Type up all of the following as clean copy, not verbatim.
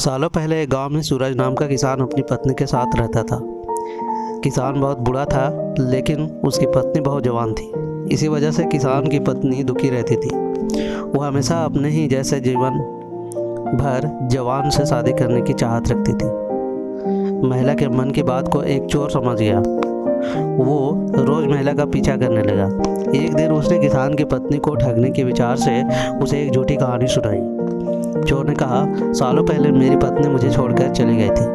सालों पहले एक गांव में सूरज नाम का किसान अपनी पत्नी के साथ रहता था। किसान बहुत बूढ़ा था, लेकिन उसकी पत्नी बहुत जवान थी। इसी वजह से किसान की पत्नी दुखी रहती थी। वो हमेशा अपने ही जैसे जीवन भर जवान से शादी करने की चाहत रखती थी। महिला के मन की बात को एक चोर समझ गया। वो रोज़ महिला का पीछा करने लगा। एक दिन उसने किसान की पत्नी को ठगने के विचार से उसे एक झूठी कहानी सुनाई। चोर ने कहा, सालों पहले मेरी पत्नी मुझे छोड़कर चली गई थी।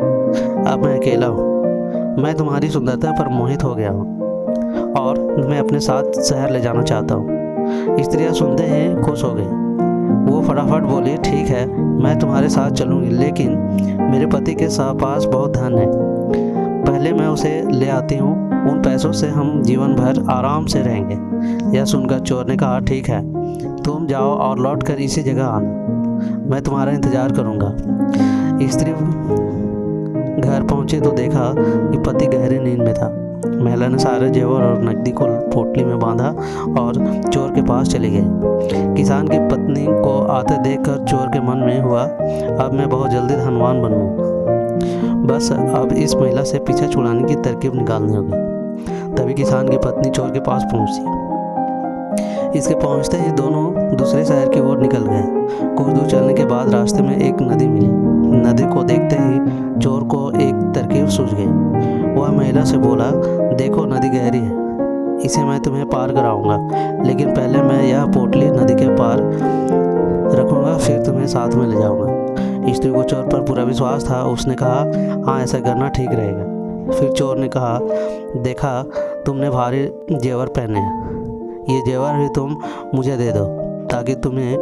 अब मैं अकेला हूँ। मैं तुम्हारी सुंदरता पर मोहित हो गया हूँ और मैं अपने साथ शहर ले जाना चाहता हूँ। स्त्रियाँ सुनते ही खुश हो गई। वो फटाफट बोली, ठीक है, मैं तुम्हारे साथ चलूँगी, लेकिन मेरे पति के पास बहुत धन है। पहले मैं उसे ले आती हूँ, उन पैसों से हम जीवन भर आराम से रहेंगे। यह सुनकर चोर ने कहा, ठीक है, तुम जाओ और लौट कर इसी जगह आना। मैं तुम्हारा इंतज़ार करूँगा। स्त्री घर पहुँची तो देखा कि पति गहरी नींद में था। महिला ने सारे जेवर और नकदी को पोटली में बांधा और चोर के पास चली गई। किसान की पत्नी को आते देखकर चोर के मन में हुआ, अब मैं बहुत जल्दी धनवान बनूँगा। बस अब इस महिला से पीछा छुड़ाने की तरकीब निकालनी होगी। तभी किसान की पत्नी चोर के पास पहुंची। इसके पहुंचते ही दोनों दूसरे शहर की ओर निकल गए। कुछ दूर चलने के बाद रास्ते में एक नदी मिली। नदी को देखते ही चोर को एक तरकीब सूझ गई। वह महिला से बोला, देखो नदी गहरी है, इसे मैं तुम्हें पार कराऊंगा, लेकिन पहले मैं यह पोटली नदी के पार रखूंगा, फिर तुम्हें साथ में ले जाऊंगा। स्त्री को चोर पर पूरा विश्वास था। उसने कहा, हाँ, ऐसा करना ठीक रहेगा। फिर चोर ने कहा, देखा तुमने भारी जेवर पहने हैं, ये जेवर भी तुम मुझे दे दो ताकि तुम्हें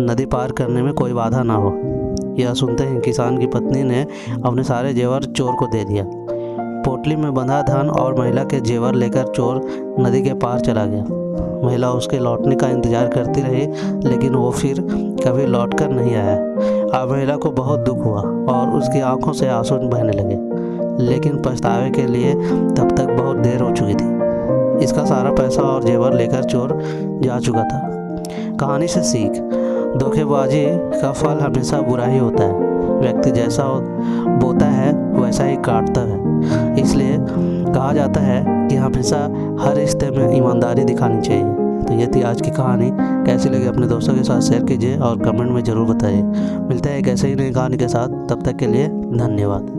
नदी पार करने में कोई बाधा ना हो। यह सुनते ही किसान की पत्नी ने अपने सारे जेवर चोर को दे दिया। पोटली में बंधा धन और महिला के जेवर लेकर चोर नदी के पार चला गया। महिला उसके लौटने का इंतजार करती रही, लेकिन वो फिर कभी लौटकर नहीं आया। अब महिला को बहुत दुख हुआ और उसकी आंखों से आंसू बहने लगे, लेकिन पछतावे के लिए तब तक बहुत देर हो चुकी थी। इसका सारा पैसा और जेवर लेकर चोर जा चुका था। कहानी से सीख, धोखेबाजी का फल हमेशा बुरा ही होता है। व्यक्ति जैसा बोता है वैसा ही काटता है। इसलिए कहा जाता है कि हमेशा हर रिश्ते में ईमानदारी दिखानी चाहिए। तो ये थी आज की कहानी। कैसी लगी अपने दोस्तों के साथ शेयर कीजिए और कमेंट में ज़रूर बताइए। मिलते हैं एक ऐसे ही नई कहानी के साथ। तब तक के लिए धन्यवाद।